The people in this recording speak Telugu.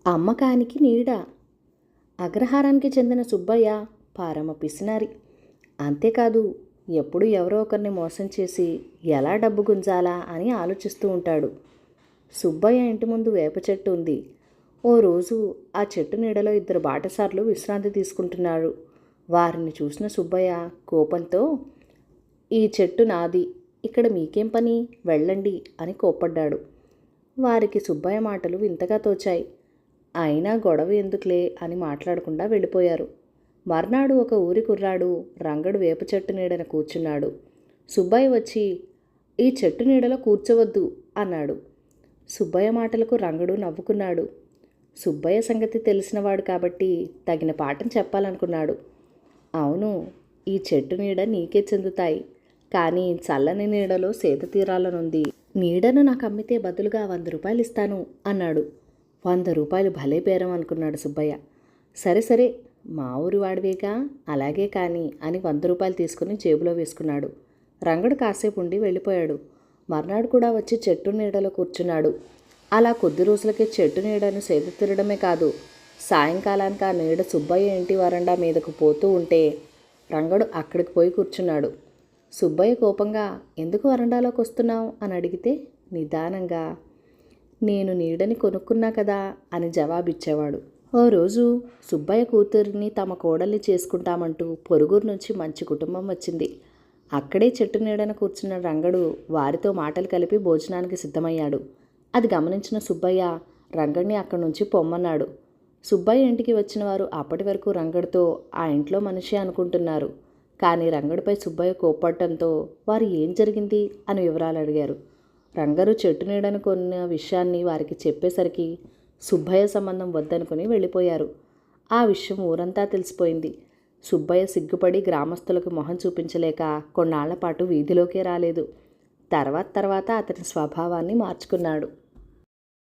అమ్మకానికి నీడ. అగ్రహారానికి చెందిన సుబ్బయ్య పరమ పిసినారి. అంతేకాదు, ఎప్పుడు ఎవరో ఒకరిని మోసం చేసి ఎలా డబ్బు గుంజాలా అని ఆలోచిస్తూ ఉంటాడు. సుబ్బయ్య ఇంటి ముందు వేప చెట్టు ఉంది. ఓ రోజు ఆ చెట్టు నీడలో ఇద్దరు బాటసార్లు విశ్రాంతి తీసుకుంటున్నారు. వారిని చూసిన సుబ్బయ్య కోపంతో, "ఈ చెట్టు నాది, ఇక్కడ మీకేం పని, వెళ్ళండి" అని కోప్పడ్డాడు. వారికి సుబ్బయ్య మాటలు వింతగా తోచాయి. అయినా గొడవ ఎందుకులే అని మాట్లాడకుండా వెళ్ళిపోయారు. మర్నాడు ఒక ఊరి కుర్రాడు రంగడు వేప చెట్టు నీడన కూర్చున్నాడు. సుబ్బయ్య వచ్చి, "ఈ చెట్టు నీడలో కూర్చోవద్దు" అన్నాడు. సుబ్బయ్య మాటలకు రంగడు నవ్వుకున్నాడు. సుబ్బయ్య సంగతి తెలిసినవాడు కాబట్టి తగిన పాఠం చెప్పాలనుకున్నాడు. "అవును, ఈ చెట్టు నీడ నీకే చెందుతాయి, కానీ చల్లని నీడలో సేద తీరాలనుంది. నీడను నాకు అమ్మితే బదులుగా 100 రూపాయలు ఇస్తాను" అన్నాడు. 100 రూపాయలు భలే బేరం అనుకున్నాడు సుబ్బయ్య. "సరే సరే, మా ఊరి వాడివేగా, అలాగే కానీ" అని 100 రూపాయలు తీసుకుని జేబులో వేసుకున్నాడు. రంగడు కాసేపు ఉండి వెళ్ళిపోయాడు. మర్నాడు కూడా వచ్చి చెట్టు నీడలో కూర్చున్నాడు. అలా కొద్ది రోజులకే చెట్టు నీడను సేద తీరడమే కాదు, సాయంకాలానికి ఆ నీడ సుబ్బయ్య ఇంటి వరండా మీదకు పోతూ ఉంటే రంగడు అక్కడికి పోయి కూర్చున్నాడు. సుబ్బయ్య కోపంగా, "ఎందుకు వరండాలోకి వస్తున్నావు" అని అడిగితే నిదానంగా, "నేను నీడని కొనుక్కున్నా కదా" అని జవాబిచ్చేవాడు. ఓ రోజు సుబ్బయ్య కూతురిని తమ కోడల్ని చేసుకుంటామంటూ పొరుగురు నుంచి మంచి కుటుంబం వచ్చింది. అక్కడే చెట్టు నీడన కూర్చున్న రంగడు వారితో మాటలు కలిపి భోజనానికి సిద్ధమయ్యాడు. అది గమనించిన సుబ్బయ్య రంగడిని అక్కడి నుంచి పొమ్మన్నాడు. సుబ్బయ్య ఇంటికి వచ్చిన వారు అప్పటి వరకు రంగడితో ఆ ఇంట్లో మనిషి అనుకుంటున్నారు. కానీ రంగడిపై సుబ్బయ్య కోప్పడటంతో వారు ఏం జరిగింది అని వివరాలు అడిగారు. రంగడు చెట్టు నీడను కొన్న విషయాన్ని వారికి చెప్పేసరికి సుబ్బయ్య సంబంధం వద్దనుకుని వెళ్ళిపోయారు. ఆ విషయం ఊరంతా తెలిసిపోయింది. సుబ్బయ్య సిగ్గుపడి గ్రామస్తులకు మొహం చూపించలేక కొన్నాళ్ల పాటు వీధిలోకే రాలేదు. తర్వాత అతని స్వభావాన్ని మార్చుకున్నాడు.